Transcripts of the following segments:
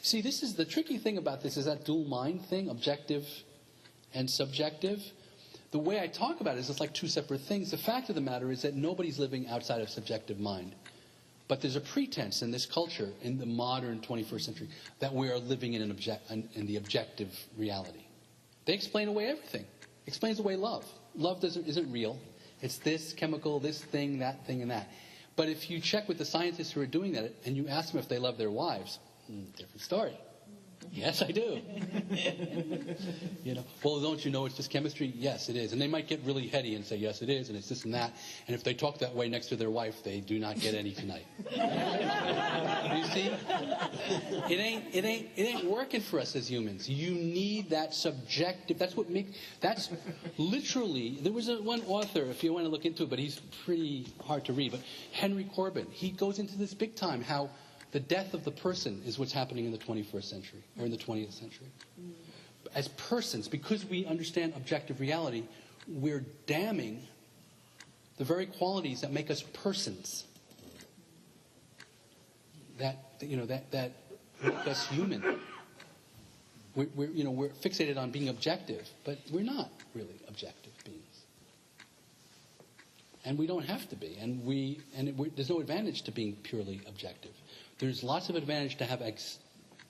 See, this is the tricky thing about this is that dual mind thing, objective and subjective. The way I talk about it is it's like two separate things. The fact of the matter is that nobody's living outside of subjective mind. But there's a pretense in this culture, in the modern 21st century, that we are living in the objective reality. They explain away everything. Explains away love. Love isn't real. It's this chemical, this thing, and that. But if you check with the scientists who are doing that, and you ask them if they love their wives, different story. Yes, I do. Well, don't you know it's just chemistry? Yes, it is. And they might get really heady and say, yes, it is, and it's this and that. And if they talk that way next to their wife, they do not get any tonight. You see? It ain't working for us as humans. You need that subjective. That's literally, there was one author, if you want to look into it, but he's pretty hard to read, but Henry Corbin, he goes into this big time, how the death of the person is what's happening in the 21st century, or in the 20th century. As persons, because we understand objective reality, we're damning the very qualities that make us persons. That make us human. We're fixated on being objective, but we're not really objective beings. And we don't have to be. There's no advantage to being purely objective. There's lots of advantage to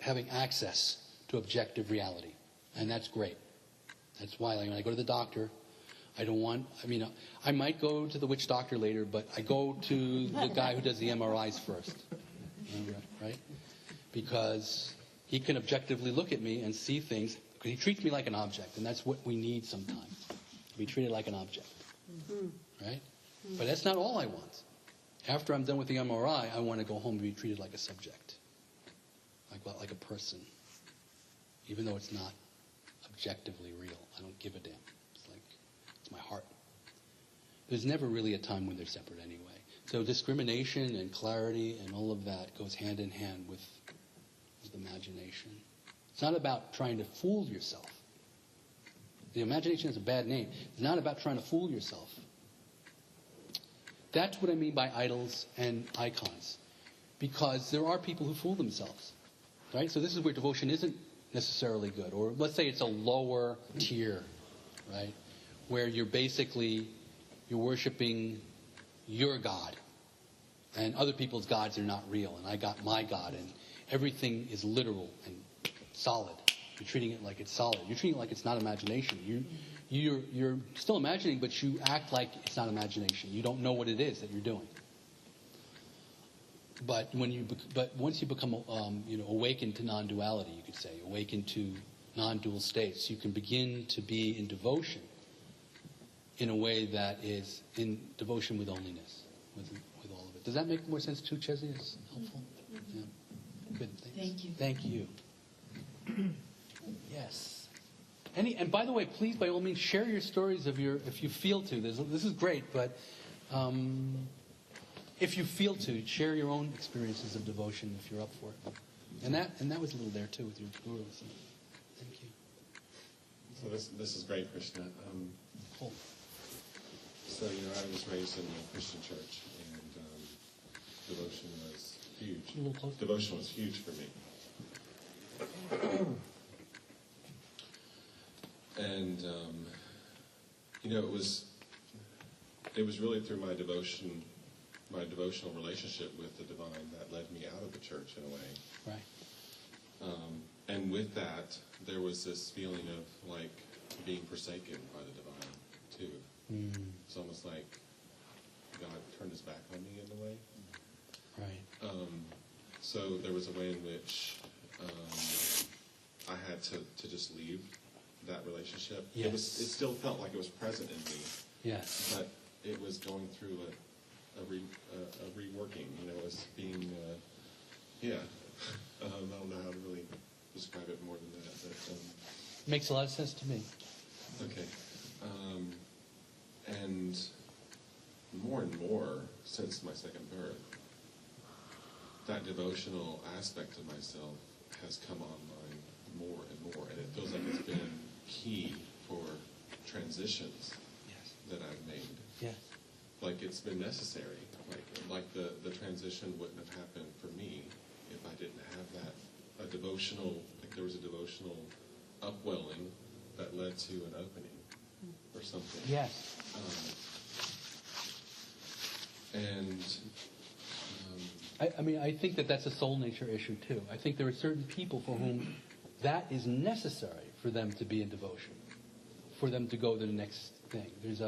having access to objective reality. And that's great. That's why when I go to the doctor, I might go to the witch doctor later, but I go to the guy who does the MRIs first. Right? Because he can objectively look at me and see things. Because he treats me like an object, and that's what we need sometimes. To be treated like an object. Right? But that's not all I want. After I'm done with the MRI, I want to go home and be treated like a subject. Like a person. Even though it's not objectively real. I don't give a damn. It's my heart. There's never really a time when they're separate anyway. So discrimination and clarity and all of that goes hand in hand with imagination. It's not about trying to fool yourself. The imagination is a bad name. It's not about trying to fool yourself. That's what I mean by idols and icons. Because there are people who fool themselves. Right? So this is where devotion isn't necessarily good. Or let's say it's a lower tier. Right? Where you're worshiping your God. And other people's gods are not real. And I got my God. And everything is literal and solid. You're treating it like it's solid. You're treating it like it's not imagination. You're still imagining, but you act like it's not imagination. You don't know what it is that you're doing. But once you become awakened to non-duality, you could say, awakened to non-dual states, you can begin to be in devotion in a way that is in devotion with onlyness, with all of it. Does that make more sense too, Chesney? Is helpful? Yeah. Good. Thanks. Thank you. Thank you. Yes. And by the way, please, by all means, share your stories if you feel to. This is great, but if you feel to, share your own experiences of devotion if you're up for it. And that was a little there too with your guru. So thank you. So this is great, Krishna. Cool. So I was raised in a Christian church, and devotion was huge. A little closer. Devotion was huge for me. And it was really through my devotional relationship with the divine that led me out of the church in a way. Right. And with that, there was this feeling of like being forsaken by the divine too. It's almost like God turned his back on me in a way. Right. So there was a way in which I had to just leave that relationship. Yes. It still felt like it was present in me. Yes. But it was going through a reworking. It was being, I don't know how to really describe it more than that. But, makes a lot of sense to me. Okay. And more since my second birth, that devotional aspect of myself has come online more and more, and it feels like it's been key for transitions that I've made. Yes. Like it's been necessary. Like the transition wouldn't have happened for me if I didn't have a devotional, like there was a devotional upwelling that led to an opening or something. Yes. I think that that's a soul nature issue too. I think there are certain people for whom that is necessary for them to be in devotion, for them to go to the next thing. There's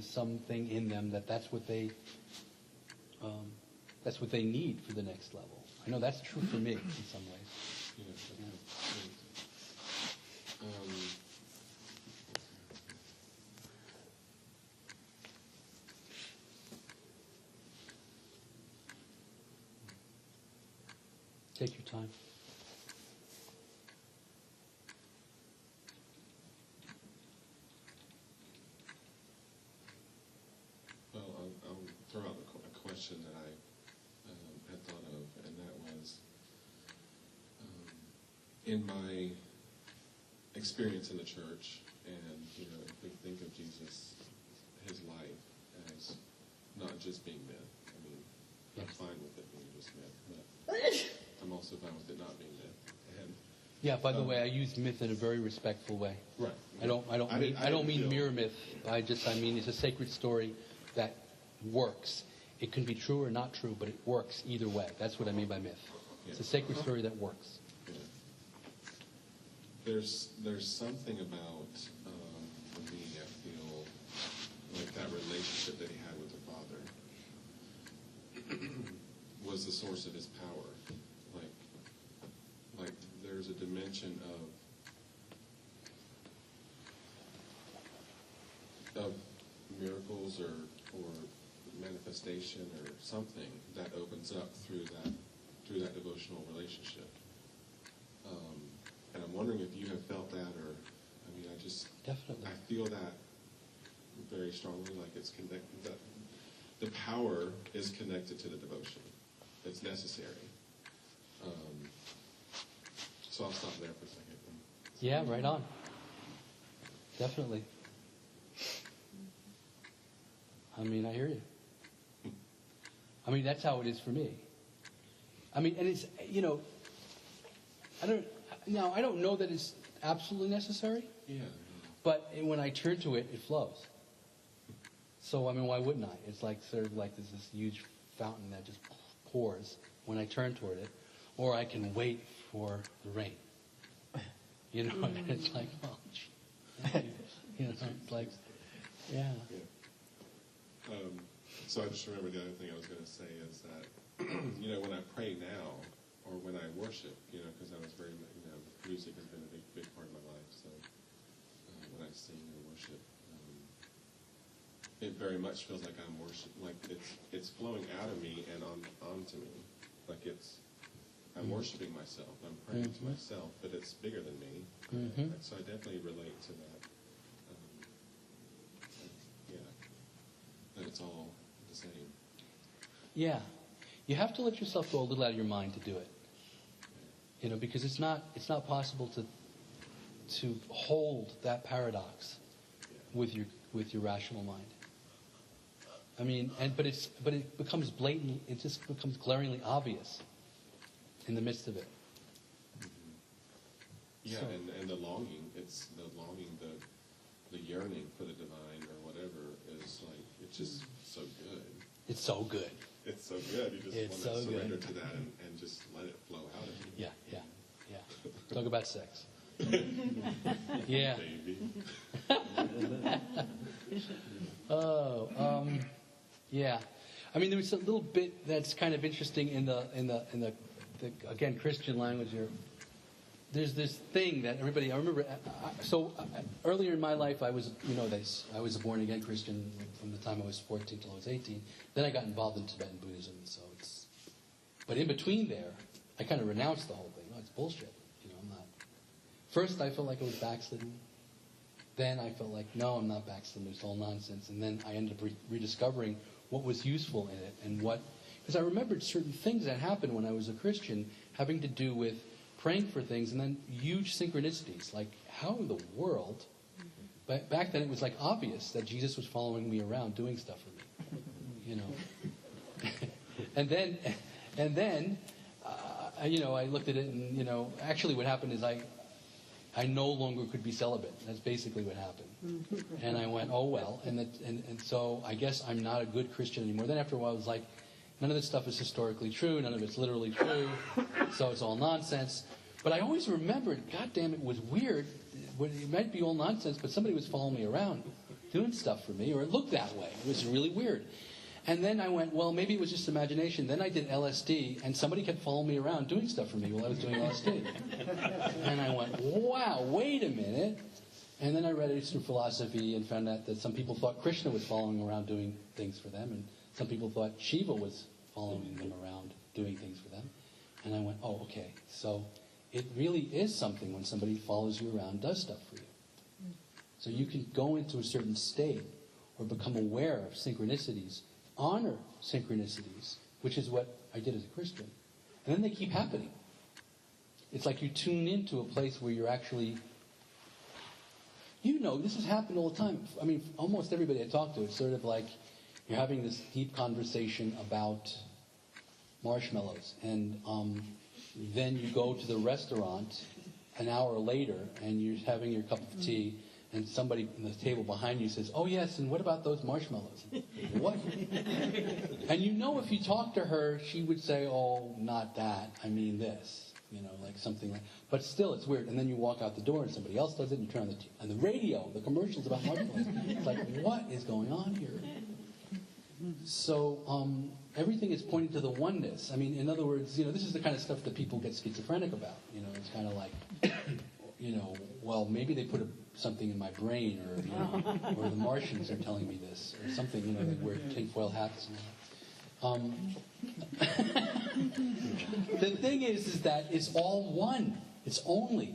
something in them that's what they need for the next level. I know that's true for me in some ways. Yeah. Take your time. Well, I'll throw out a question that I had thought of, and that was, in my experience in the church, and if we think of Jesus, his life as not just being myth. I mean, I'm fine with it being just myth, but I'm also fine with it not being myth. And Yeah. By the way, I use myth in a very respectful way. right, I don't mean mere myth. I mean it's a sacred story that works. It can be true or not true, but it works either way. That's what I mean by myth. It's a sacred story that works. Yeah. There's something about for me, I feel like that relationship that he had with the Father was the source of his power. Like there's a dimension of miracles or manifestation or something that opens up through that devotional relationship. And I'm wondering if you have felt that, or Definitely. I feel that very strongly. Like it's connected. That the power is connected to the devotion. It's necessary. So I'll stop there for a second. Yeah, right on. Definitely. I mean, I hear you. I mean, that's how it is for me. I mean, and it's, I don't know that it's absolutely necessary. Yeah. But when I turn to it, it flows. So, I mean, why wouldn't I? It's like sort of like there's this huge fountain that just pours when I turn toward it. Or I can wait for the rain. And it's like, oh, it's like, yeah. So I just remember the other thing I was going to say is that, when I pray now, or when I worship, because I was very, music has been a big part of my life, so when I sing or worship, it very much feels like I'm worship, like it's flowing out of me and onto me, like I'm worshiping myself, I'm praying to myself, but it's bigger than me, so I definitely relate to that. That it's all the same. Yeah. You have to let yourself go a little out of your mind to do it. Because it's not possible to hold that paradox with your rational mind. I mean, but it becomes blatant. It just becomes glaringly obvious in the midst of it. Yeah, so. And the longing, the yearning for the divine or whatever is like, it's just so good. It's so good. It's so good. You just want to surrender to that and just let it flow out of you. Yeah. Talk about sex. Yeah. Baby. Yeah. I mean, there was a little bit that's kind of interesting in the again, Christian language here. There's this thing that everybody, I remember, earlier in my life, I was a born-again Christian from the time I was 14 till I was 18. Then I got involved in Tibetan Buddhism, but in between there, I kind of renounced the whole thing. No, it's bullshit. I'm not. First, I felt like I was backslidden. Then I felt like, no, I'm not backslidden. It's all nonsense. And then I ended up rediscovering what was useful in it because I remembered certain things that happened when I was a Christian having to do with praying for things, and then huge synchronicities. Like, how in the world? But back then, it was like obvious that Jesus was following me around, doing stuff for me, and then I looked at it and, actually what happened is I no longer could be celibate. That's basically what happened. And I went, oh, well. And so I guess I'm not a good Christian anymore. Then after a while, I was like, none of this stuff is historically true. None of it's literally true. So it's all nonsense. But I always remembered, God damn, it was weird. It might be all nonsense, but somebody was following me around doing stuff for me, or it looked that way. It was really weird. And then I went, well, maybe it was just imagination. Then I did LSD, and somebody kept following me around doing stuff for me while I was doing LSD. And I went, wow, wait a minute. And then I read Eastern philosophy and found out that some people thought Krishna was following around doing things for them, and some people thought Shiva was following them around doing things for them. And I went, oh, okay. So it really is something when somebody follows you around, does stuff for you. So you can go into a certain state or become aware of synchronicities, honor synchronicities, which is what I did as a Christian. And then they keep happening. It's like you tune into a place where you're actually, this has happened all the time. I mean, almost everybody I talk to, it's sort of like you're having this deep conversation about marshmallows. And then you go to the restaurant an hour later and you're having your cup of tea, and somebody on the table behind you says, oh yes, and what about those marshmallows? What? And if you talk to her, she would say, oh, not that, I mean this. Like something like, but still it's weird. And then you walk out the door and somebody else does it, and you turn on the radio, the commercials about marshmallows. It's like, what is going on here? So everything is pointing to the oneness. I mean, in other words, this is the kind of stuff that people get schizophrenic about. It's kind of like, well, maybe they put something in my brain, or the Martians are telling me this, or something. They wear tinfoil hats. The thing is that it's all one. It's only,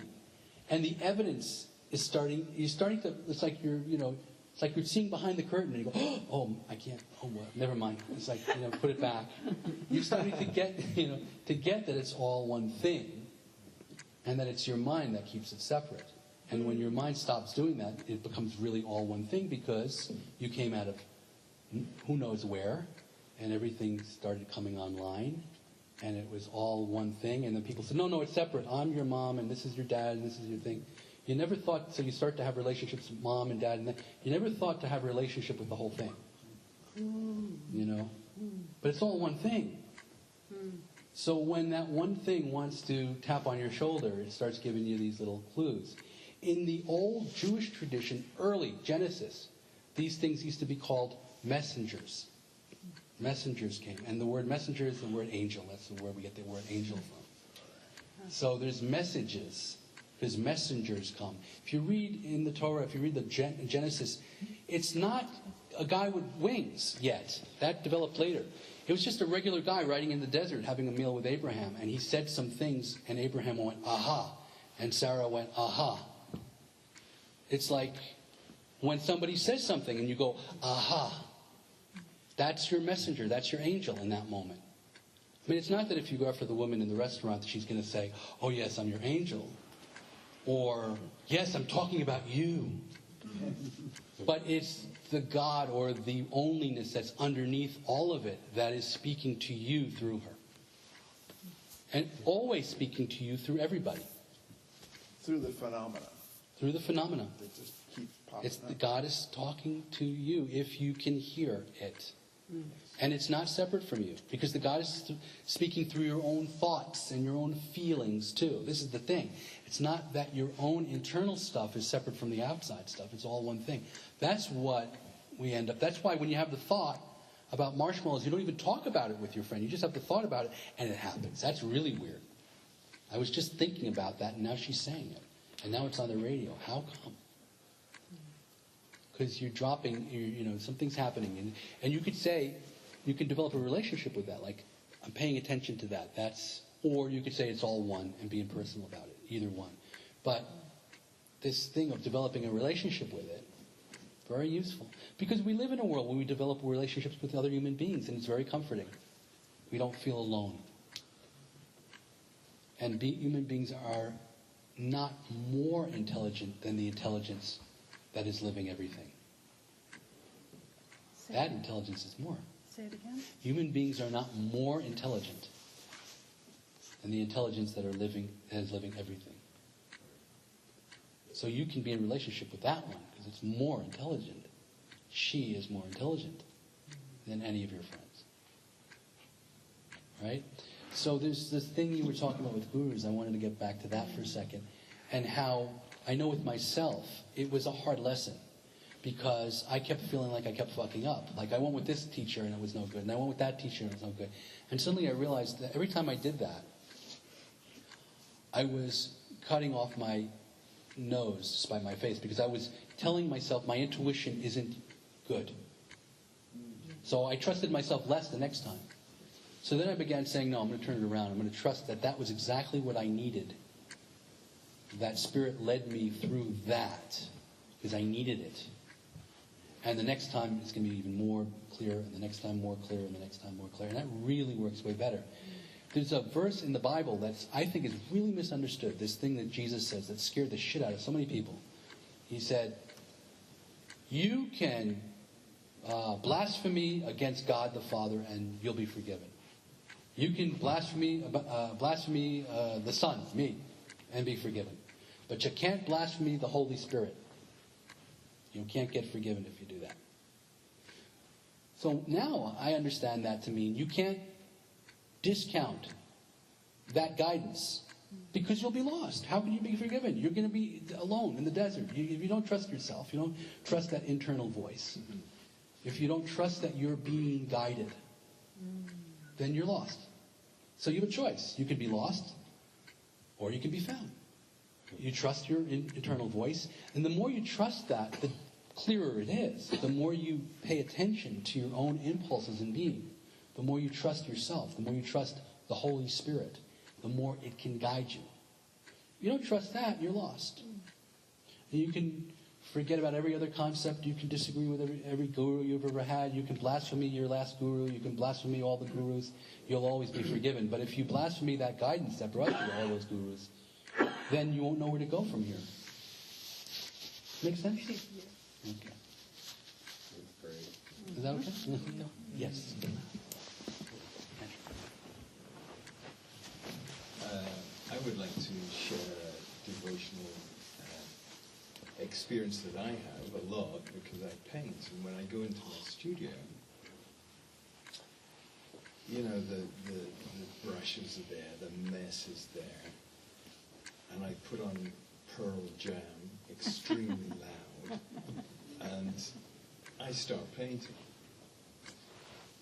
and the evidence is starting. You're starting to. It's like it's like you're seeing behind the curtain, and you go, oh, I can't. Oh, well, never mind. It's like put it back. You're starting to get that it's all one thing, and that it's your mind that keeps it separate. And when your mind stops doing that, it becomes really all one thing, because you came out of who knows where, and everything started coming online, and it was all one thing. And then people said, no, it's separate. I'm your mom, and this is your dad, and this is your thing. You never thought, so you start to have relationships with mom and dad, and then you never thought to have a relationship with the whole thing. But it's all one thing. So when that one thing wants to tap on your shoulder, it starts giving you these little clues. In the old Jewish tradition, early Genesis, these things used to be called messengers. Messengers came. And the word messenger is the word angel. That's the word we get the word angel from. So there's messages, because messengers come. If you read in the Torah, if you read the Genesis, it's not a guy with wings yet. That developed later. It was just a regular guy riding in the desert having a meal with Abraham. And he said some things, and Abraham went, aha. And Sarah went, aha. It's like when somebody says something and you go, aha. That's your messenger. That's your angel in that moment. I mean, it's not that if you go after the woman in the restaurant, she's going to say, oh, yes, I'm your angel. Or, yes, I'm talking about you. But it's the God or the onlyness that's underneath all of it that is speaking to you through her. And always speaking to you through everybody. Through the phenomena. Through the phenomena. They just keep popping up. God is talking to you if you can hear it. And it's not separate from you, because the God is speaking through your own thoughts and your own feelings too. This is the thing. It's not that your own internal stuff is separate from the outside stuff. It's all one thing. That's what we end up. That's why when you have the thought about marshmallows, you don't even talk about it with your friend. You just have the thought about it, and it happens. That's really weird. I was just thinking about that, and now she's saying it. And now it's on the radio. How come? Because you're dropping, something's happening. And you could say, you can develop a relationship with that. Like, I'm paying attention to that. Or you could say it's all one and be impersonal about it. Either one. But this thing of developing a relationship with it, very useful. Because we live in a world where we develop relationships with other human beings, and it's very comforting. We don't feel alone. And human beings are not more intelligent than the intelligence that is living everything. That intelligence is more. Say it again. Human beings are not more intelligent and the intelligence that is living everything. So you can be in relationship with that one because it's more intelligent. She is more intelligent than any of your friends. Right? So there's this thing you were talking about with gurus. I wanted to get back to that for a second. And how I know with myself, it was a hard lesson. Because I kept feeling like I kept fucking up. Like I went with this teacher and it was no good. And I went with that teacher and it was no good. And suddenly I realized that every time I did that, I was cutting off my nose to spite my face. Because I was telling myself my intuition isn't good. So I trusted myself less the next time. So then I began saying, no, I'm going to turn it around. I'm going to trust that that was exactly what I needed. That Spirit led me through that. Because I needed it. And the next time it's going to be even more clear, and the next time more clear, and the next time more clear. And that really works way better. There's a verse in the Bible that I think is really misunderstood. This thing that Jesus says that scared the shit out of so many people. He said, you can blaspheme against God the Father and you'll be forgiven. You can blaspheme the Son, me, and be forgiven. But you can't blaspheme the Holy Spirit. You can't get forgiven if you do that. So now I understand that to mean you can't discount that guidance because you'll be lost. How can you be forgiven? You're going to be alone in the desert. If you don't trust yourself, you don't trust that internal voice. If you don't trust that you're being guided, then you're lost. So you have a choice. You can be lost or you can be found. You trust your internal voice, and the more you trust that, the clearer it is. The more you pay attention to your own impulses and being, the more you trust yourself, the more you trust the Holy Spirit, the more it can guide you. If you don't trust that, you're lost. And you can forget about every other concept. You can disagree with every guru you've ever had. You can blaspheme your last guru. You can blaspheme all the gurus. You'll always be forgiven. But if you blaspheme that guidance that brought you to all those gurus, then you won't know where to go from here. Make sense? Okay. Is that okay? Yes. I would like to share a devotional experience that I have a lot because I paint, and when I go into my studio, you know, the brushes are there, the mess is there, and I put on Pearl Jam extremely loud, and I start painting.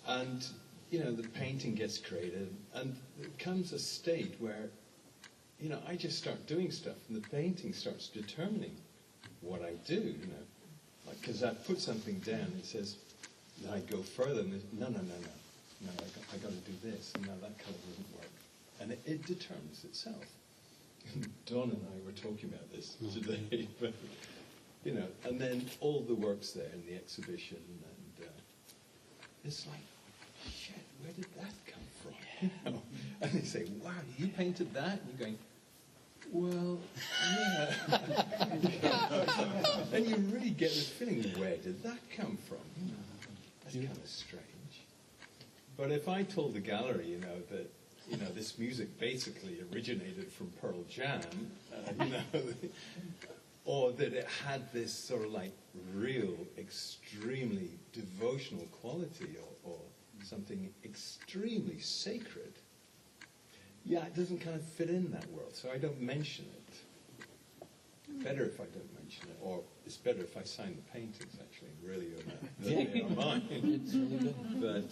And, you know, the painting gets created, and there comes a state where, you know, I just start doing stuff, and the painting starts determining what I do, you know. Because I put something down, it says, then I go further, and no, I got to do this, and no, that colour doesn't work. And it determines itself. Don and I were talking about this today, but, you know, and then all the work's there in the exhibition, and it's like, shit, where did that come from? You know? And they say, wow, you painted that? And you're going, well, yeah. And you really get this feeling, where did that come from? You know, that's kind of strange. But if I told the gallery, you know, that, you know, this music basically originated from Pearl Jam, you know, or that it had this sort of like real, extremely devotional quality, or something extremely sacred, yeah, it doesn't kind of fit in that world, so I don't mention it. Better if I don't mention it, or it's better if I sign the paintings, actually, really, they are mine. It's really good.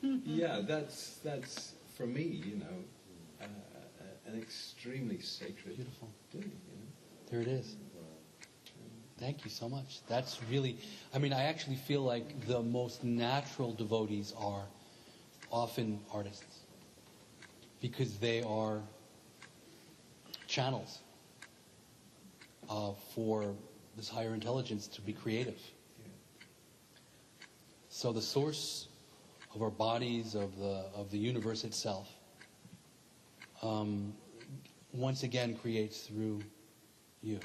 But, yeah, that's for me, you know, an extremely sacred Beautiful. thing, you know. There it is. Thank you so much. That's really, I mean, I actually feel like the most natural devotees are often artists. Because they are channels for this higher intelligence to be creative. So the source of our bodies, of the universe itself, once again creates through you,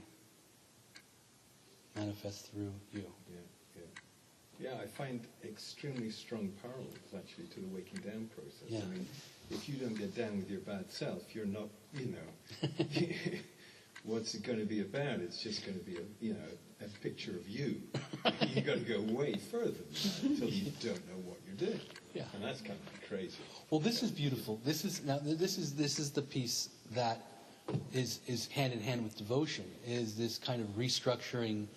manifests through you. Yeah, I find extremely strong parallels actually to the waking down process. Yeah. I mean, if you don't get down with your bad self, you're not, what's it going to be about? It's just going to be a picture of you. You've got to go way further than that until you don't know what you're doing. Yeah. And that's kind of crazy. Well, this is beautiful. This is the piece that is hand in hand with devotion. Is this kind of restructuring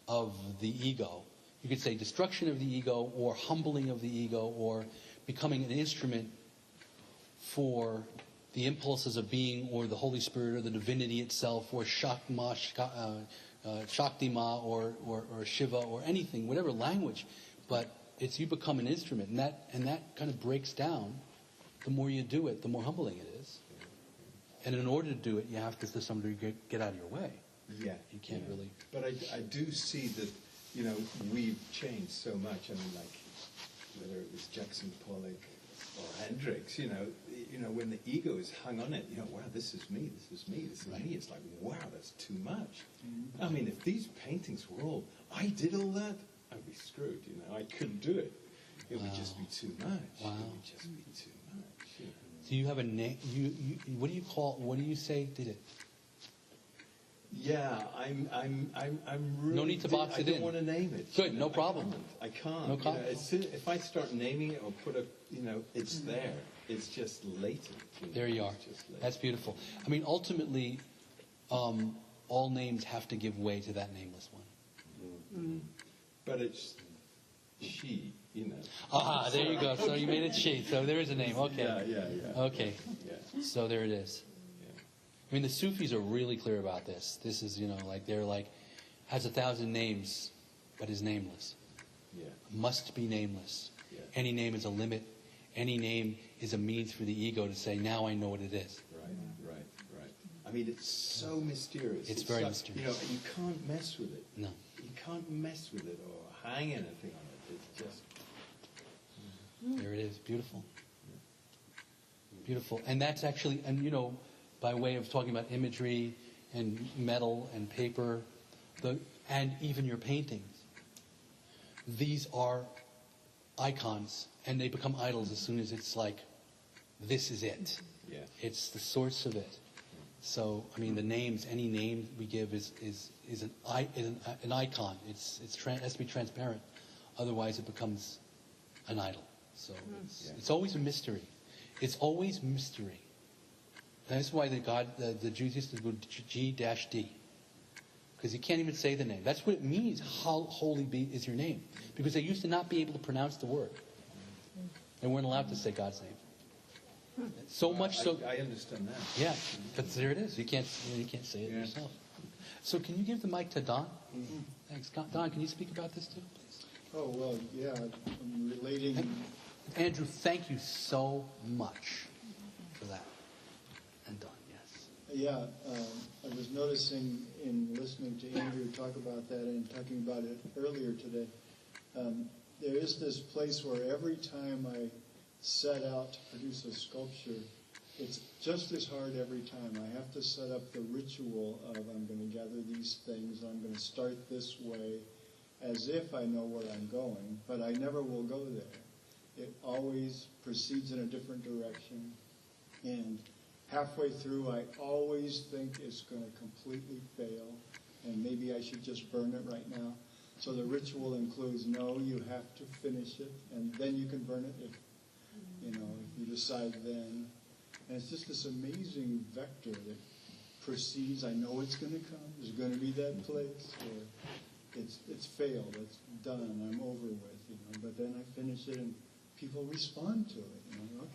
of the ego? You could say destruction of the ego, or humbling of the ego, or becoming an instrument for the impulses of being, or the Holy Spirit, or the divinity itself, or Shakti Ma, or Shiva, or anything, whatever language. But it's you become an instrument, and that kind of breaks down. The more you do it, the more humbling it is. And in order to do it, you have to some degree get out of your way. Yeah. You can't really. But I do see that, we've changed so much. I mean, like, whether it was Jackson Pollock or Hendrix, when the ego is hung on it, wow, this is me, this is me, this is me. It's like, wow, that's too much. I mean, if these paintings were all, I did all that, I'd be screwed, I couldn't do it. It would just be too much. Wow. It would just be too much. Do you have a name? What do you say did it? Yeah, I'm really. No need to box it in. I don't want to name it. Good, no problem. I can't. No problem. If I start naming it or put it's there. It's just latent. There you are. It's just latent. That's beautiful. I mean, ultimately, all names have to give way to that nameless one. But it's she, Ah, there you go. So you made it she. So there is a name. Okay. Yeah. Okay. Yeah. So there it is. I mean, the Sufis are really clear about this. This is, they're like, has 1,000 names, but is nameless. Yeah. Must be nameless. Yeah. Any name is a limit. Any name is a means for the ego to say, now I know what it is. Right. I mean, it's so mysterious. It's very mysterious. You can't mess with it. No. You can't mess with it or hang anything on it. It's just... There it is. Beautiful. Beautiful. And that's actually, by way of talking about imagery and metal and paper, and even your paintings, these are icons, and they become idols as soon as it's like, this is it. Yeah. It's the source of it. So, I mean, the names, any name we give is an icon. It has to be transparent. Otherwise, it becomes an idol. So it's always a mystery. It's always mystery. And that's why the Jews used to go G-D, because you can't even say the name. That's what it means. How holy is your name? Because they used to not be able to pronounce the word. They weren't allowed to say God's name. So much so. I understand that. Yeah, but there it is. You can't say it yourself. So can you give the mic to Don? Mm-hmm. Thanks, Don. Can you speak about this too, please? Oh, well, yeah, I'm relating. Andrew, thank you so much for that. And Don, yes. Yeah, I was noticing in listening to Andrew talk about that and talking about it earlier today, there is this place where every time I set out to produce a sculpture, it's just as hard every time. I have to set up the ritual of I'm going to gather these things, I'm going to start this way, as if I know where I'm going, but I never will go there. It always proceeds in a different direction, and halfway through I always think it's going to completely fail, and maybe I should just burn it right now. So the ritual includes, no, you have to finish it, and then you can burn it if you decide then. And it's just this amazing vector that proceeds. I know it's going to come. There's going to be that place where it's failed. It's done. I'm over with. But then I finish it, and people respond to it.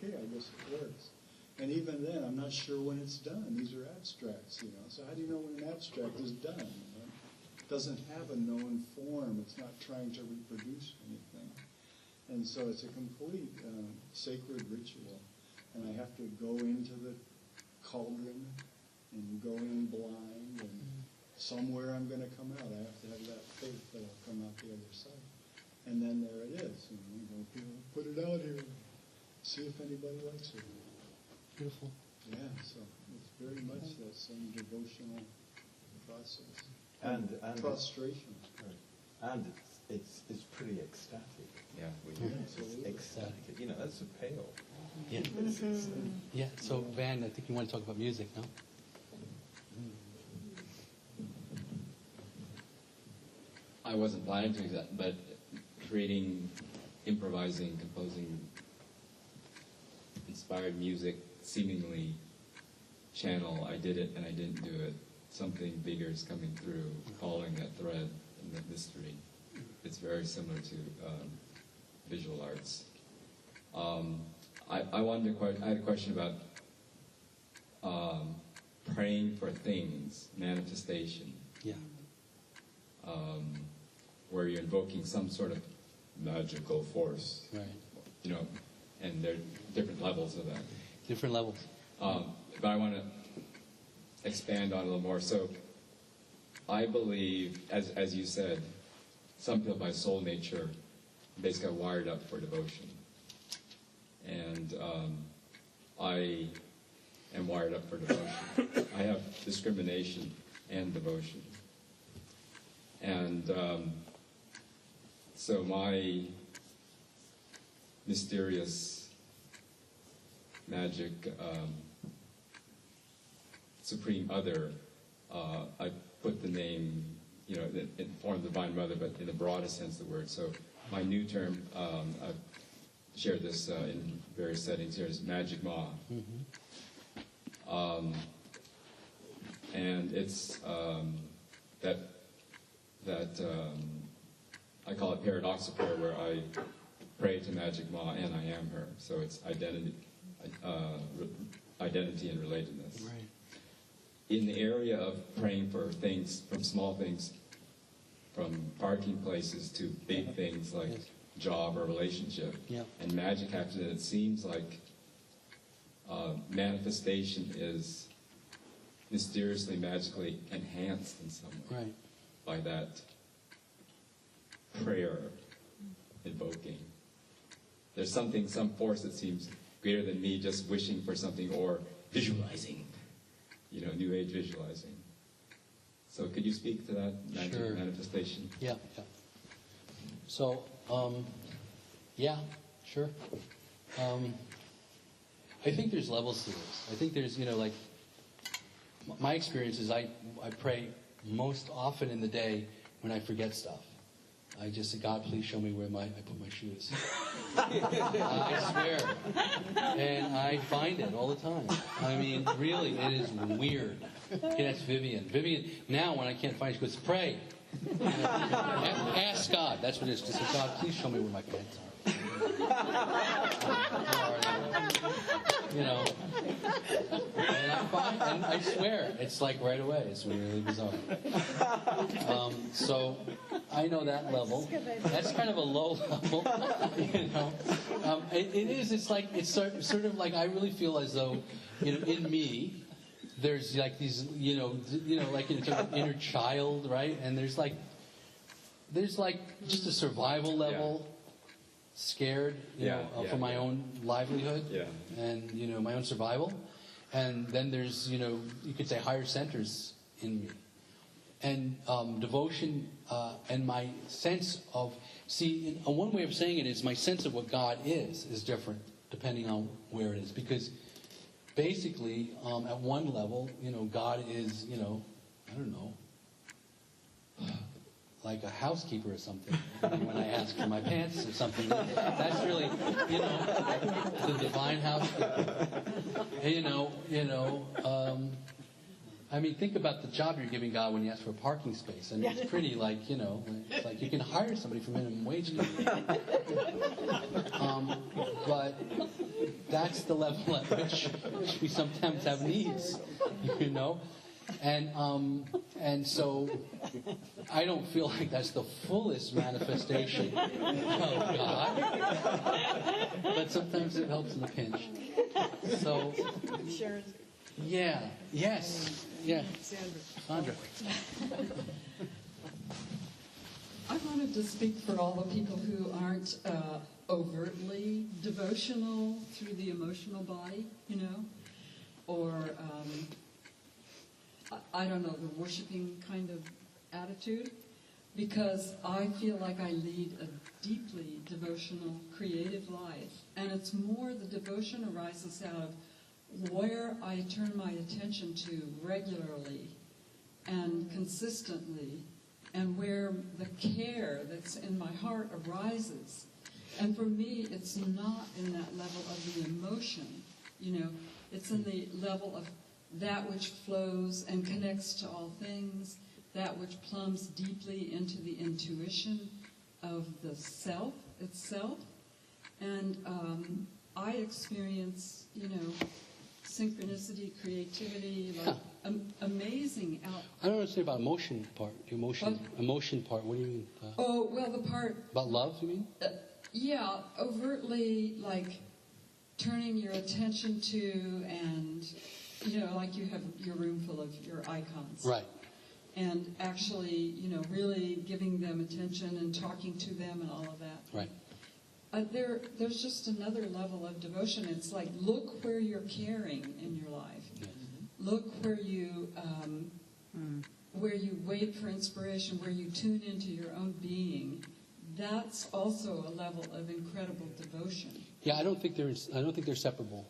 Okay, I guess it works. And even then, I'm not sure when it's done. These are abstracts. So how do you know when an abstract is done? It doesn't have a known form. It's not trying to reproduce anything. And so it's a complete sacred ritual. And I have to go into the cauldron and go in blind, and somewhere I'm going to come out. I have to have that faith that I'll come out the other side. And then there it is. People put it out here. See if anybody likes it. Beautiful. Yeah, so it's very much that same devotional process. And prostration. And it's pretty ecstatic. Yeah. It's ecstatic. You know, that's a pale. Yeah. Yeah. So Van, I think you want to talk about music, no? I wasn't planning to do that, but creating, improvising, composing inspired music, seemingly channel, I did it and I didn't do it. Something bigger is coming through, following that thread and that mystery. It's very similar to visual arts. I had a question about praying for things, manifestation. Yeah. Where you're invoking some sort of magical force. Right. You know, and there are different levels of that. Different levels. But I want to expand on it a little more. So I believe, as you said, some people by soul nature basically are wired up for devotion. And I am wired up for devotion. I have discrimination and devotion. And so my mysterious magic Supreme Other, I put the name, you know, in form of the Divine Mother, but in the broadest sense of the word. So my new term, I've shared this in various settings here, is Magic Ma. Mm-hmm. And it's that I call it paradoxical prayer, where I pray to Magic Ma and I am her. So it's identity and relatedness. Right. In the area of praying for things, from small things, from parking places to big things like Yes. job or relationship, Yeah. and magic happens, and it seems like manifestation is mysteriously, magically enhanced in some way Right. by that prayer invoking. There's something, some force that seems greater than me just wishing for something or visualizing, you know, New Age visualizing. So could you speak to that magic Sure. manifestation? Yeah. So, yeah, sure. I think there's levels to this. I think there's, you know, like, my experience is I pray most often in the day when I forget stuff. I just say, God, please show me where I put my shoes. I swear. And I find it all the time. I mean, really, it is weird. Okay, that's Vivian. Vivian, now when I can't find it, she goes, pray. Ask God. That's what it is. Just say, God, please show me where my pants are. You know. And I swear, it's like right away. It's really bizarre. So I know that level. That's kind of a low level, you know. It is. It's like it's sort of like I really feel as though, you know, in me, there's like these, you know, like in terms of inner child, right? And there's like just a survival level. Yeah. Scared, for my own livelihood, and you know, my own survival, and then there's, you know, you could say higher centers in me, and devotion, and my sense of one way of saying it is my sense of what God is different depending on where it is, because basically at one level, you know, God is, you know, I don't know, like a housekeeper or something. When I ask for my pants or something, that's really, you know, the divine housekeeper. I mean, think about the job you're giving God when you ask for a parking space. I mean, it's pretty like, you know, it's like you can hire somebody for minimum wage. But that's the level at which we sometimes have needs, you know. And so I don't feel like that's the fullest manifestation of God, but sometimes it helps in a pinch. So, yeah. Sandra. I wanted to speak for all the people who aren't overtly devotional through the emotional body, you know, or I don't know, the worshiping kind of attitude. because I feel like I lead a deeply devotional, creative life. And it's more the devotion arises out of where I turn my attention to regularly and consistently, and where the care that's in my heart arises. And for me, it's not in that level of the emotion, it's in the level of that which flows and connects to all things, that which plumbs deeply into the intuition of the self itself. And I experience, synchronicity, creativity, amazing out. I don't understand about emotion part. Emotion part. What do you mean? The part About love, you mean? Yeah, overtly, like turning your attention to, and like you have your room full of your icons, Right. And actually, really giving them attention and talking to them and all of that. Right. There's just another level of devotion. It's like, look where you're caring in your life. Yes. Look where you wait for inspiration, where you tune into your own being. That's also a level of incredible devotion. Yeah, I don't think they're separable.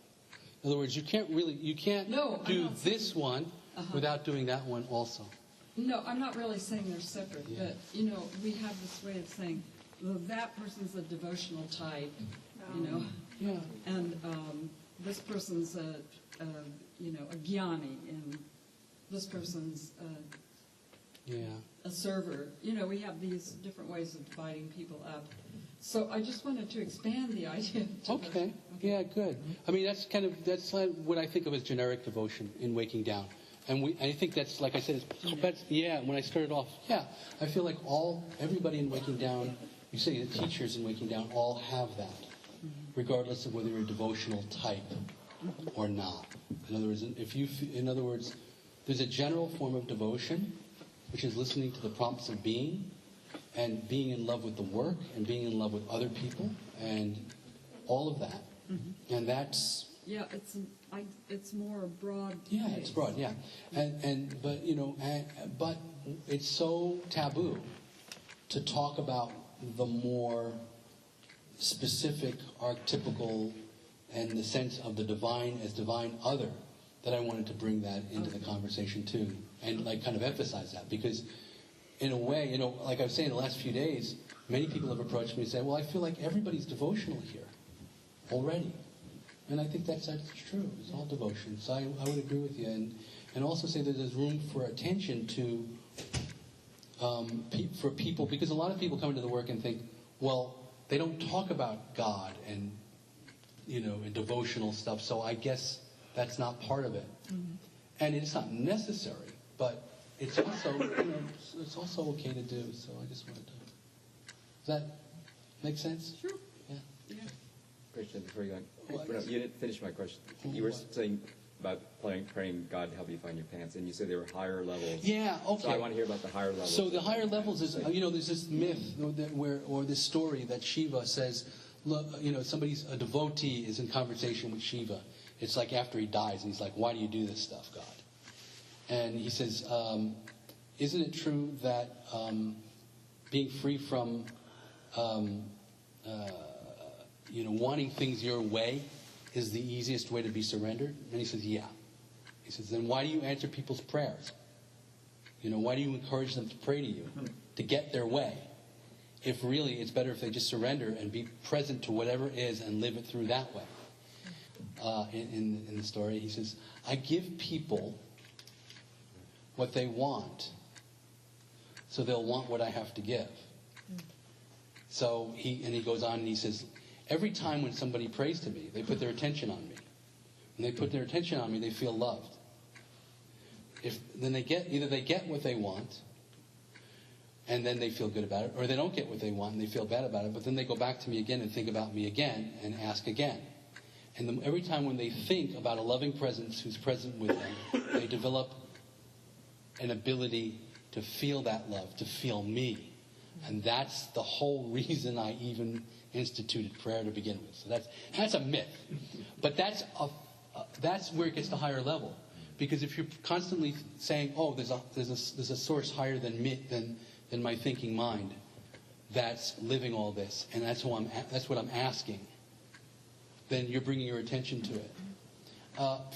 In other words, you can't No, do this one without doing that one also. No, I'm not really saying they're separate, Yeah. but, we have this way of saying, well, that person's a devotional type, Yeah. and this person's a jnani, and this person's a server. We have these different ways of dividing people up. So I just wanted to expand the idea of devotion. Okay. Yeah, good. I mean, that's like what I think of as generic devotion in waking down. And I think that's, like I said, when I started off, I feel like everybody in waking down, you say the teachers in waking down all have that, regardless of whether you're a devotional type or not. In other words, there's a general form of devotion, which is listening to the prompts of being, and being in love with the work, and being in love with other people, and all of that. Mm-hmm. And that's... Yeah, it's more broad. Yeah, it's broad. Yeah, but it's so taboo to talk about the more specific, archetypical, and the sense of the divine as divine other, that I wanted to bring that into the conversation too, and kind of emphasize that, because in a way, like I was saying the last few days, many people have approached me and said, well, I feel like everybody's devotional here already. And I think that's true. It's all devotion. So I would agree with you. And also say that there's room for attention to for people, because a lot of people come into the work and think, well, they don't talk about God and and devotional stuff, so I guess that's not part of it. Mm-hmm. And it's not necessary, but it's also it's also okay to do. So I just wanted to. Does that make sense? Sure. Yeah. Question before you go. Well, You didn't finish my question. You were saying about praying God to help you find your pants, and you said there were higher levels. Yeah, okay. So I want to hear about the higher levels. So the higher levels is, there's this myth or this story that Shiva says, look, a devotee is in conversation with Shiva. It's like after he dies, and he's like, why do you do this stuff, God? And he says, isn't it true that being free from wanting things your way is the easiest way to be surrendered? And he says, yeah. He says, then why do you answer people's prayers? Why do you encourage them to pray to you to get their way? If really it's better if they just surrender and be present to whatever it is and live it through that way. In the story, he says, I give people what they want, so they'll want what I have to give. So he goes on and he says, every time when somebody prays to me, they put their attention on me. When they put their attention on me, they feel loved. Then they get what they want, and then they feel good about it, or they don't get what they want and they feel bad about it, but then they go back to me again and think about me again and ask again. And every time when they think about a loving presence who's present with them, they develop an ability to feel that love, to feel me. And that's the whole reason I even instituted prayer to begin with. So that's a myth. But that's where it gets to higher level. Because if you're constantly saying, oh, there's a source higher than me, in my thinking mind that's living all this, and that's what I'm asking, then you're bringing your attention to it.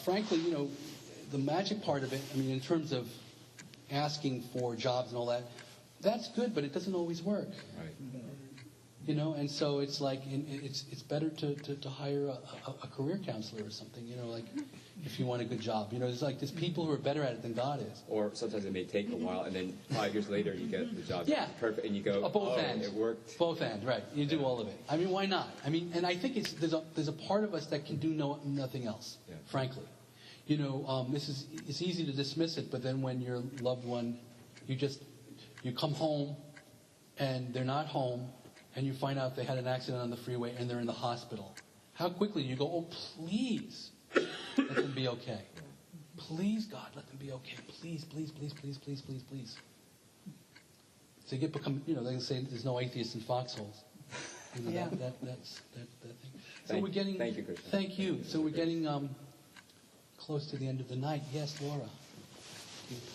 Frankly, the magic part of it, in terms of asking for jobs and all that, that's good, but it doesn't always work. Right. And so it's like it's better to hire a career counselor or something. Like if you want a good job. There's people who are better at it than God is. Or sometimes it may take a while, and then 5 years later you get the job perfect, and you go, both ends. It worked. Both ends, right? You do all of it. Why not? And I think there's a part of us that can do nothing else. Yeah. Frankly, it's easy to dismiss it, but then when your loved one, you come home, and they're not home. And you find out they had an accident on the freeway and they're in the hospital. How quickly you go, oh, please, let them be okay. Please, God, let them be okay. Please, please, please, please, please, please, please. So they can say there's no atheists in foxholes. Yeah. That's that thing. So Thank we're getting. Thank you, Krishna. Thank you. So we're getting close to the end of the night. Yes, Laura. Thank you.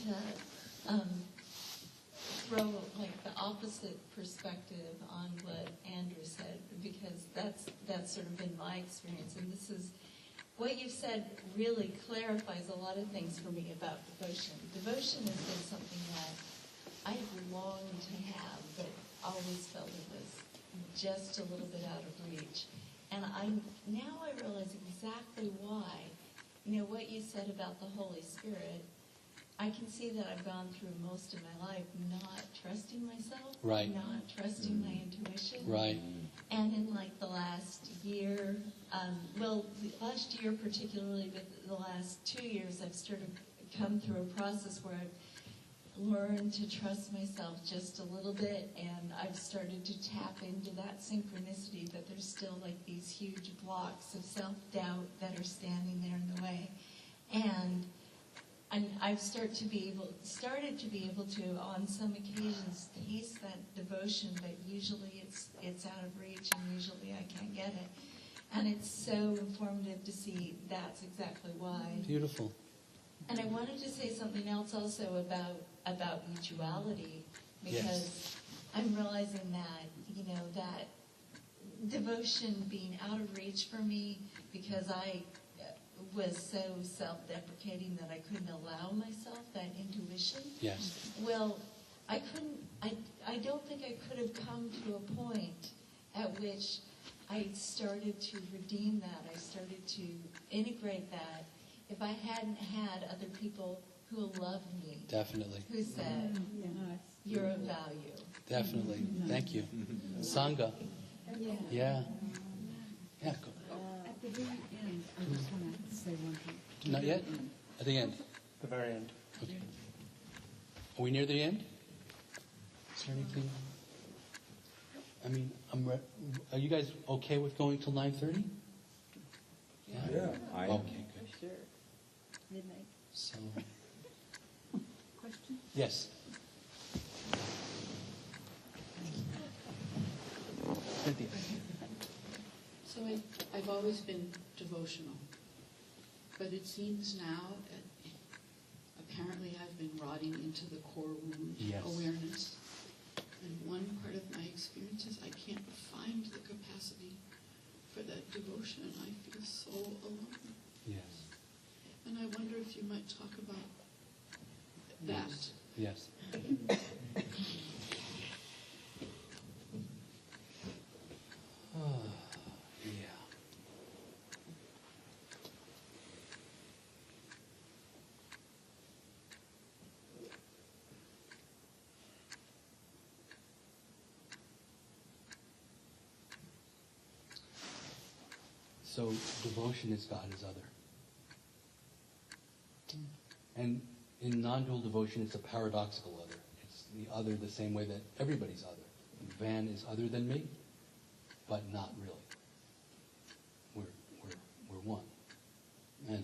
To throw the opposite perspective on what Andrew said, because that's sort of been my experience, and this is what you've said really clarifies a lot of things for me about devotion. Devotion has been something that I've longed to have, but always felt it was just a little bit out of reach. And I realize exactly why. What you said about the Holy Spirit, I can see that I've gone through most of my life not trusting myself, right. Not trusting my intuition. Right. And in the last year, the last year particularly, but the last 2 years, I've started come through a process where I've learned to trust myself just a little bit, and I've started to tap into that synchronicity, but there's still these huge blocks of self-doubt that are standing there in the way. And I've started to be able to, on some occasions, taste that devotion, but usually it's out of reach, and usually I can't get it. And it's so informative to see that's exactly why. Beautiful. And I wanted to say something else also about mutuality, because yes. I'm realizing that, that devotion being out of reach for me, because I was so self-deprecating that I couldn't allow myself that intuition. Yes. Well, I don't think I could have come to a point at which I started to redeem that. I started to integrate that if I hadn't had other people who loved me. Definitely. Who said, you're of value. Definitely. Thank you. Sangha. Yeah. Yeah. Go. At the very end, I just want to say one thing. Not yet? At the end? The very end. Okay. Are we near the end? Is there anything? Are you guys okay with going till 9:30? Yeah. I Okay, good. Sure. Midnight. So, Question? yes. Cynthia. So I've always been devotional, but it seems now that apparently I've been rotting into the core wound awareness. And one part of my experience is I can't find the capacity for that devotion, and I feel so alone. Yes. And I wonder if you might talk about that. Yes. Yeah. So devotion is God is other. And in non-dual devotion, it's a paradoxical other. It's the other the same way that everybody's other. Van is other than me, but not really. We're one, and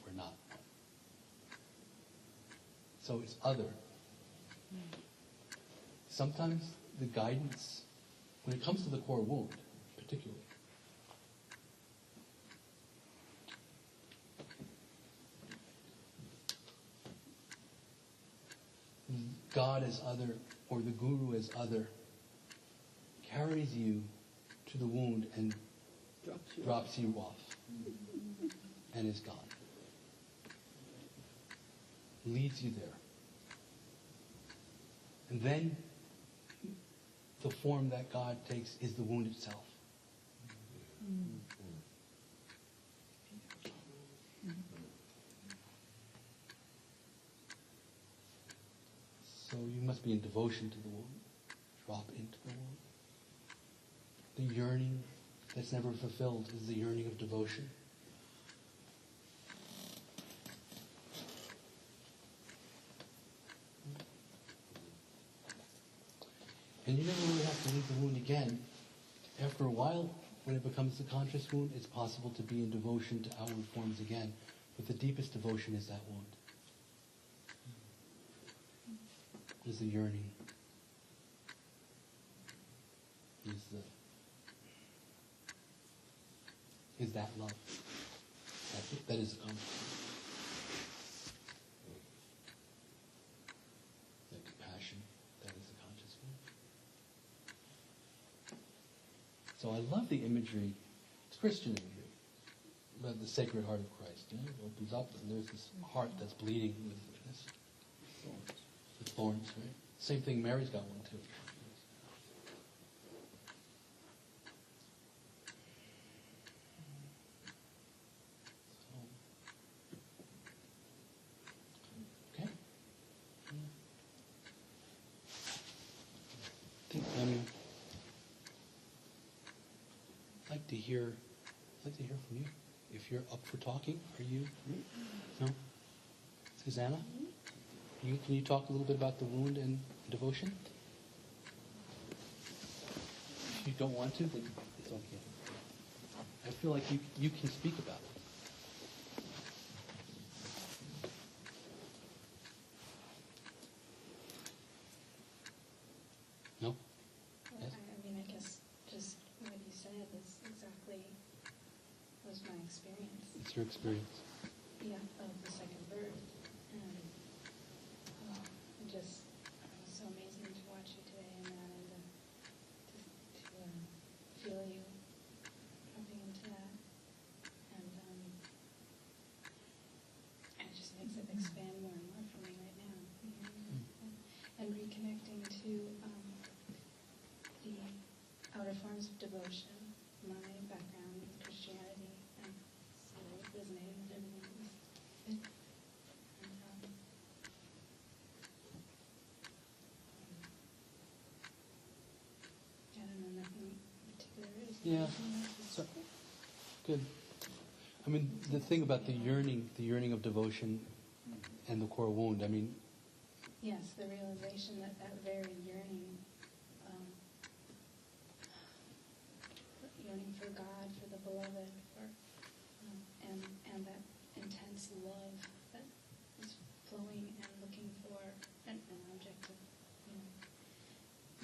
we're not one. So it's other. Sometimes the guidance, when it comes to the core wound, particularly, God as other or the Guru as other carries you to the wound and drops you off and is gone. Leads you there. And then the form that God takes is the wound itself. So you must be in devotion to the wound. Drop into the wound. The yearning that's never fulfilled is the yearning of devotion. And you never really have to leave the wound again. After a while, when it becomes the conscious wound, it's possible to be in devotion to outward forms again. But the deepest devotion is that wound. Is the yearning. Is that love. That's it. That is the conscious wound. That compassion. That is the conscious wound. So I love the imagery. It's Christian imagery about the Sacred Heart of Christ. You know, it opens up and there's this heart that's bleeding with this. With thorns, right? Same thing, Mary's got one too. Okay. I'd like to hear from you. If you're up for talking, are you? No? Susanna? Can you talk a little bit about the wound and devotion? If you don't want to, then it's okay. I feel like you can speak about it. No? Yes? I mean, I guess just what you said is exactly was my experience. It's your experience. Yeah, of the second birth. And it was so amazing to watch you today and that, and to feel you dropping into that. And it just makes it expand more and more for me right now. And reconnecting to the outer forms of devotion, my background in Christianity, and so resonating with everything. And, I don't know, nothing particular is. Yeah. So, good. I mean, the thing about the yearning of devotion and the core wound, I mean... Yes, the realization that very yearning for God, for the beloved, and that intense love that is flowing and looking for an object of,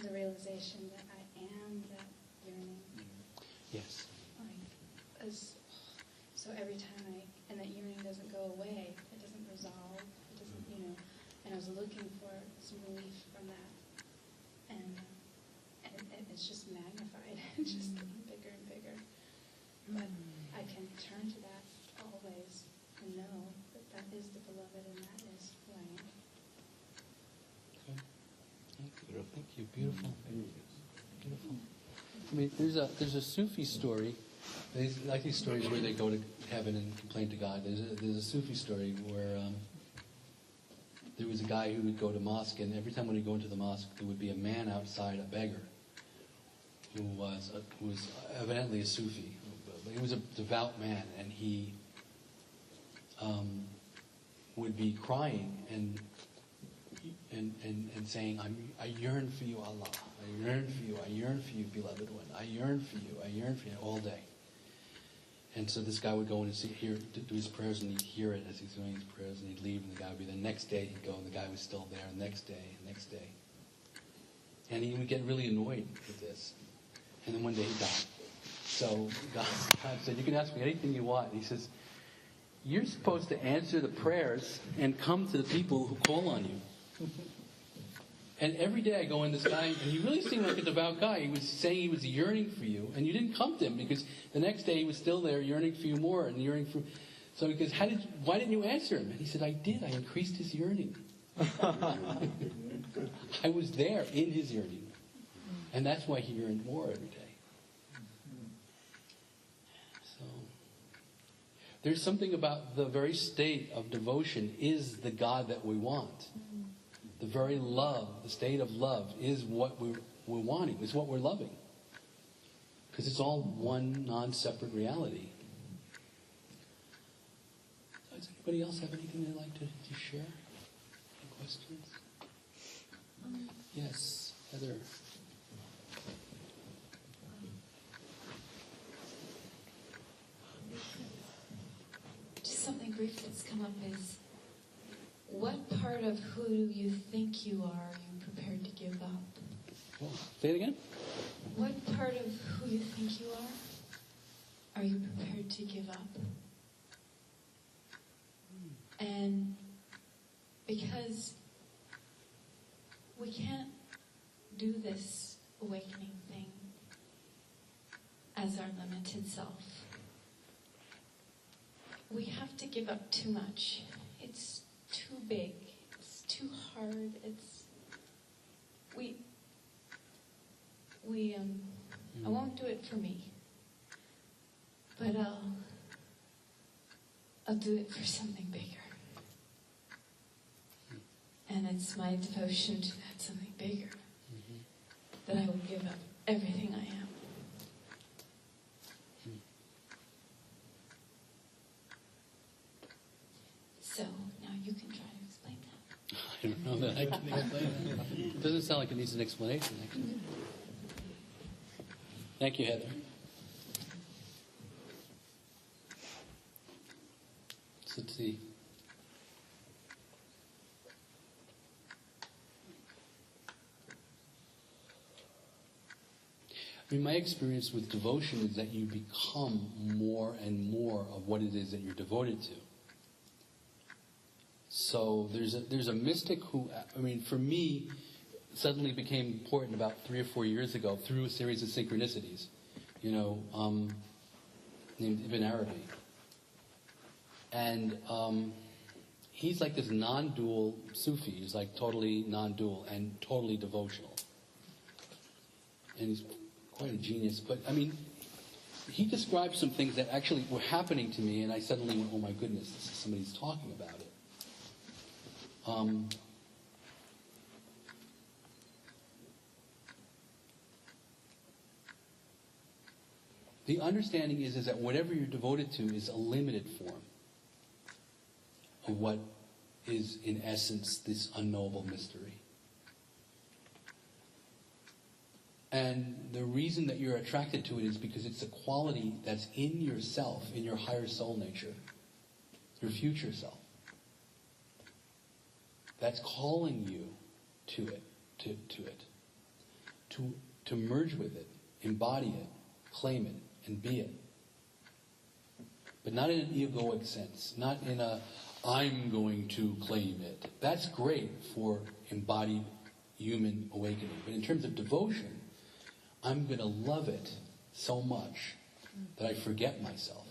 the realization that I am that yearning. Yes. So every time and that yearning doesn't go away, it doesn't resolve, it doesn't, and I was looking for some relief from that, and it's just magnified, it's just getting bigger and bigger. But I can turn to that always and know that is the beloved and that is who I am. Okay. Thank you. Beautiful. Beautiful. I mean, there's a Sufi story. I like these stories where they go to heaven and complain to God. There's a Sufi story where there was a guy who would go to mosque, and every time when he'd go into the mosque, there would be a man outside, a beggar, who was evidently a Sufi. He was a devout man, and he would be crying and saying, I yearn for you, Allah. I yearn for you. I yearn for you, beloved one. I yearn for you. I yearn for you all day. And so this guy would go in and do his prayers, and he'd hear it as he's doing his prayers, and he'd leave, and the guy would be the next day he'd go, and the guy was still there, and next day, and next day. And he would get really annoyed with this. And then one day he died. So God said, you can ask me anything you want. He says, you're supposed to answer the prayers and come to the people who call on you. And every day I go in, this guy, and he really seemed like a devout guy. He was saying he was yearning for you, and you didn't come to him because the next day he was still there yearning for you more and yearning for. So he goes, why didn't you answer him? And he said, I did. I increased his yearning. I was there in his yearning, and that's why he yearned more every day. So there's something about the very state of devotion is the God that we want. The very love, the state of love, is what we're wanting, is what we're loving. Because it's all one non-separate reality. Does anybody else have anything they'd like to share? Any questions? Yes, Heather. Just something brief that's come up is, what part of who you think you are you prepared to give up? Oh, say it again? What part of who you think you are you prepared to give up? And because we can't do this awakening thing as our limited self. We have to give up too much. It's too big. It's too hard. I won't do it for me, but I'll do it for something bigger. And it's my devotion to that something bigger that I will give up everything I am. So now you can try to explain that. I don't know that I can explain that. It doesn't sound like it needs an explanation, actually. Thank you, Heather. Let's see. I mean, my experience with devotion is that you become more and more of what it is that you're devoted to. So there's a mystic who, I mean, for me, suddenly became important about 3 or 4 years ago through a series of synchronicities, named Ibn Arabi. And he's like this non-dual Sufi. He's like totally non-dual and totally devotional. And he's quite a genius. But, I mean, he described some things that actually were happening to me, and I suddenly went, oh my goodness, somebody's talking about it. The understanding is that whatever you're devoted to is a limited form of what is, in essence, this unknowable mystery. And the reason that you're attracted to it is because it's a quality that's in yourself, in your higher soul nature, your future self. That's calling you to it, to merge with it, embody it, claim it, and be it. But not in an egoic sense, not in a, I'm going to claim it. That's great for embodied human awakening. But in terms of devotion, I'm going to love it so much that I forget myself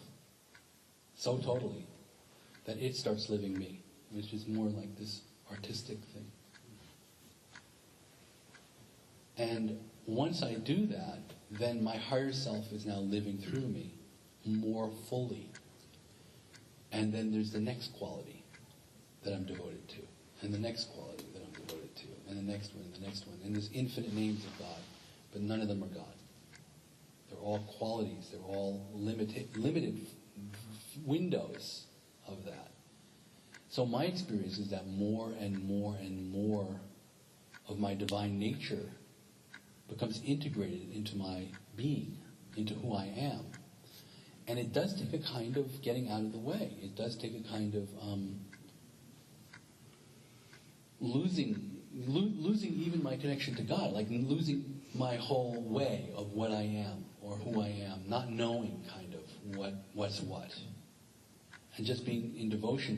so totally that it starts living me, which is more like this artistic thing. And once I do that, then my higher self is now living through me more fully. And then there's the next quality that I'm devoted to, and the next quality that I'm devoted to, and the next one, and the next one. And there's infinite names of God, but none of them are God. They're all qualities. They're all limited windows of that. So my experience is that more and more and more of my divine nature becomes integrated into my being, into who I am. And it does take a kind of getting out of the way. It does take a kind of losing even my connection to God, like losing my whole way of what I am or who I am, not knowing kind of what's what, and just being in devotion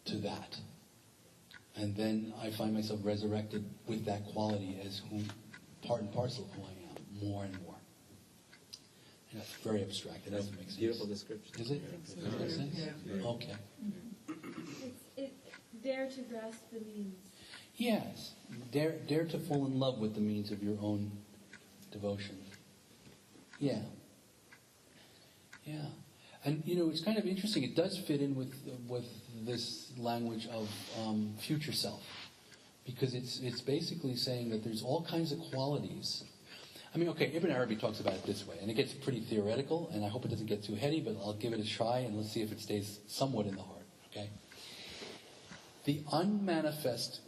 to that. And then I find myself resurrected with that quality as part and parcel of who I am, more and more. And that's very abstract. It doesn't make sense. Beautiful description. Is it? Does that make sense? Yeah. Okay. Dare to grasp the means. Yes. Dare to fall in love with the means of your own devotion. Yeah. Yeah. And, it's kind of interesting. It does fit in with this language of future self. Because it's basically saying that there's all kinds of qualities. I mean, okay, Ibn Arabi talks about it this way, and it gets pretty theoretical, and I hope it doesn't get too heady, but I'll give it a try, and let's see if it stays somewhat in the heart, okay? The unmanifest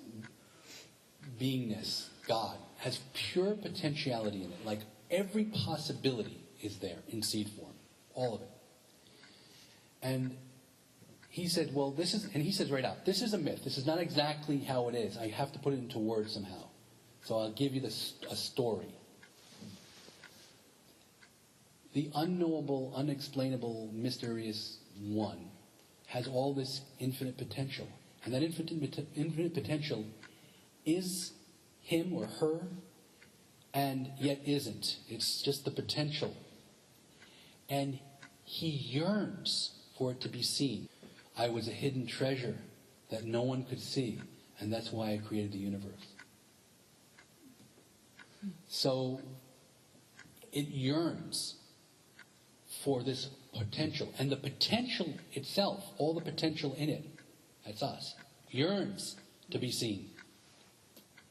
beingness, God, has pure potentiality in it. Like, every possibility is there in seed form. All of it. And he said, he says right out, this is a myth. This is not exactly how it is. I have to put it into words somehow. So I'll give you a story. The unknowable, unexplainable, mysterious one has all this infinite potential. And that infinite potential is him or her, and yet isn't. It's just the potential. And he yearns for it to be seen. I was a hidden treasure that no one could see, and that's why I created the universe. So it yearns for this potential. And the potential itself, all the potential in it, that's us, yearns to be seen.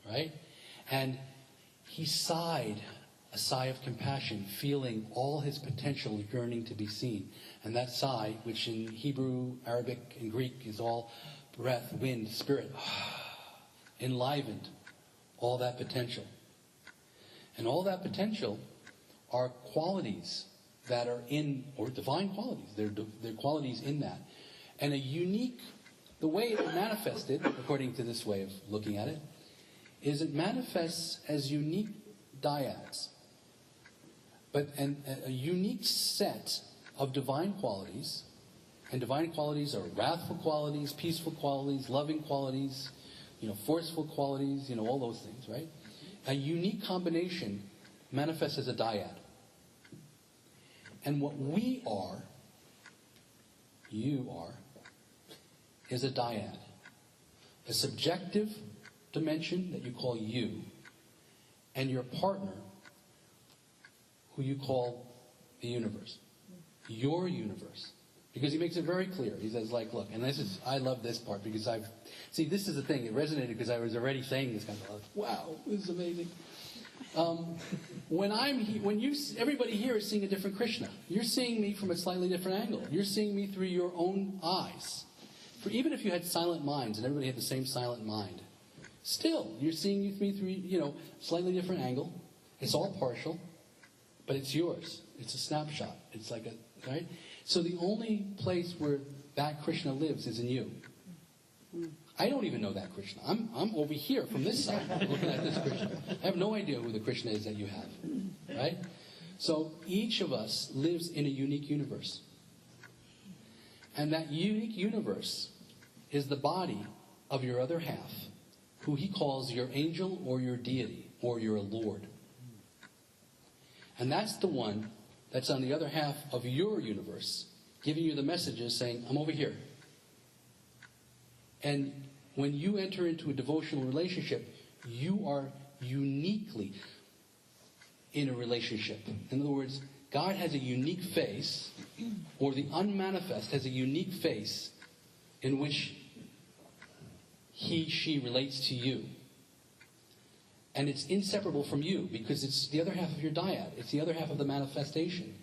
Right? And he sighed a sigh of compassion, feeling all his potential yearning to be seen. And that sigh, which in Hebrew, Arabic, and Greek is all breath, wind, spirit, enlivened all that potential. And all that potential are qualities that are in, or divine qualities. They're qualities in that. And the way it manifested, according to this way of looking at it, is it manifests as unique dyads. But a unique set of divine qualities, and divine qualities are wrathful qualities, peaceful qualities, loving qualities, forceful qualities, all those things, right? A unique combination manifests as a dyad. And what we are, you are, is a dyad. A subjective dimension that you call you, and your partner, who you call the universe. Your universe. Because he makes it very clear. He says, look, and I love this part because this is the thing, it resonated because I was already saying this kind of, wow, this is amazing. Everybody here is seeing a different Krishna. You're seeing me from a slightly different angle. You're seeing me through your own eyes. Even if you had silent minds and everybody had the same silent mind, still, you're seeing me through, slightly different angle. It's all partial, but it's yours. It's a snapshot. It's like right? So the only place where that Krishna lives is in you. I don't even know that Krishna. I'm over here from this side looking at this Krishna. I have no idea who the Krishna is that you have. Right? So each of us lives in a unique universe. And that unique universe is the body of your other half, who he calls your angel or your deity or your Lord. And that's the one that's on the other half of your universe, giving you the messages saying, I'm over here. And when you enter into a devotional relationship, you are uniquely in a relationship. In other words, God has a unique face, or the unmanifest has a unique face in which she relates to you. And it's inseparable from you because it's the other half of your dyad. It's the other half of the manifestation.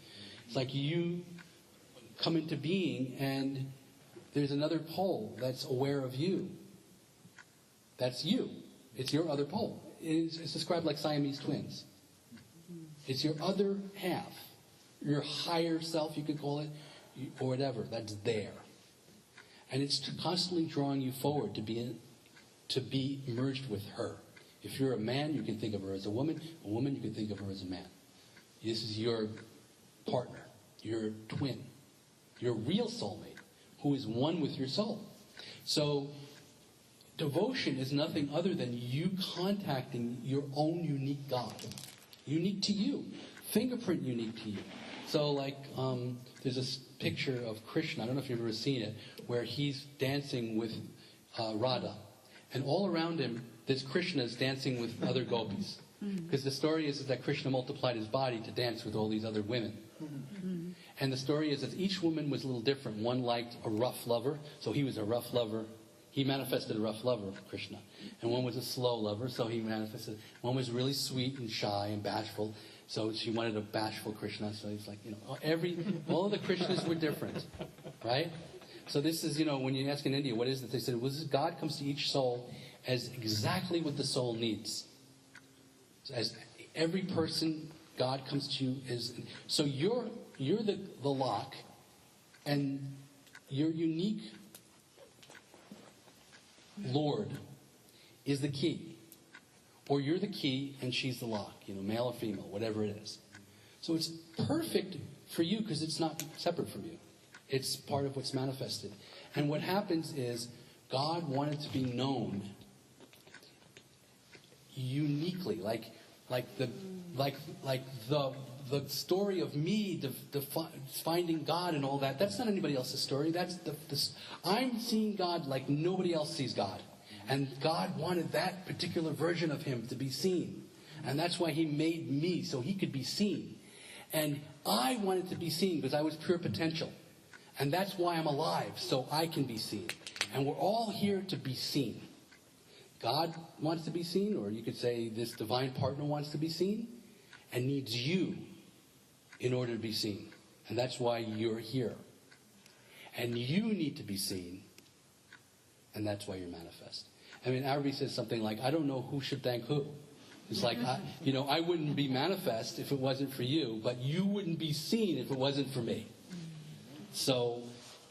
It's like you come into being and there's another pole that's aware of you. That's you. It's your other pole. It's described like Siamese twins. It's your other half. Your higher self, you could call it, or whatever, that's there. And it's constantly drawing you forward to be merged with her. If you're a man, you can think of her as a woman. A woman, you can think of her as a man. This is your partner, your twin, your real soulmate, who is one with your soul. So devotion is nothing other than you contacting your own unique God. Unique to you. Fingerprint unique to you. So like, there's this picture of Krishna, I don't know if you've ever seen it, where he's dancing with Radha. And all around him, there's Krishna's dancing with other gopis. Because the story is that Krishna multiplied his body to dance with all these other women. And the story is that each woman was a little different. One liked a rough lover, so he was a rough lover. He manifested a rough lover, Krishna. And one was a slow lover, so he manifested. One was really sweet and shy and bashful, so she wanted a bashful Krishna. So he's like, all of the Krishnas were different, right? So this is, when you ask in India, what is it? They said, God comes to each soul as exactly what the soul needs. So as every person, God comes to you as. So you're the lock, and your unique Lord is the key. Or you're the key and she's the lock, male or female, whatever it is. So it's perfect for you because it's not separate from you. It's part of what's manifested. And what happens is God wanted to be known uniquely, like the story of me finding God and all that. That's not anybody else's story. That's I'm seeing God like nobody else sees God. And God wanted that particular version of him to be seen. And that's why he made me, so he could be seen. And I wanted to be seen because I was pure potential. And that's why I'm alive, so I can be seen. And we're all here to be seen. God wants to be seen, or you could say this divine partner wants to be seen, and needs you in order to be seen. And that's why you're here. And you need to be seen, and that's why you're manifest. Arabi says something like, I don't know who should thank who. It's like, I wouldn't be manifest if it wasn't for you, but you wouldn't be seen if it wasn't for me. So,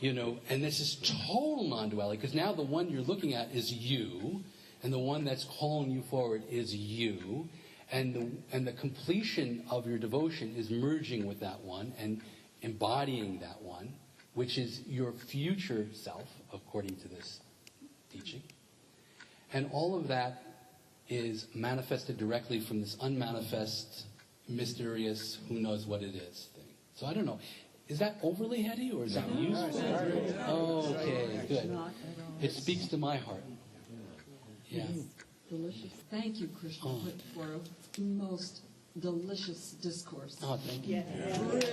and this is total non-duality, because now the one you're looking at is you, and the one that's calling you forward is you, and the completion of your devotion is merging with that one and embodying that one, which is your future self, according to this teaching. And all of that is manifested directly from this unmanifest, mysterious, who knows what it is thing. So I don't know. Is that overly heady or is that useful? Okay, good. It speaks to my heart. Yeah. Delicious. Thank you, Krishna, for a most delicious discourse. Oh, thank you. Really.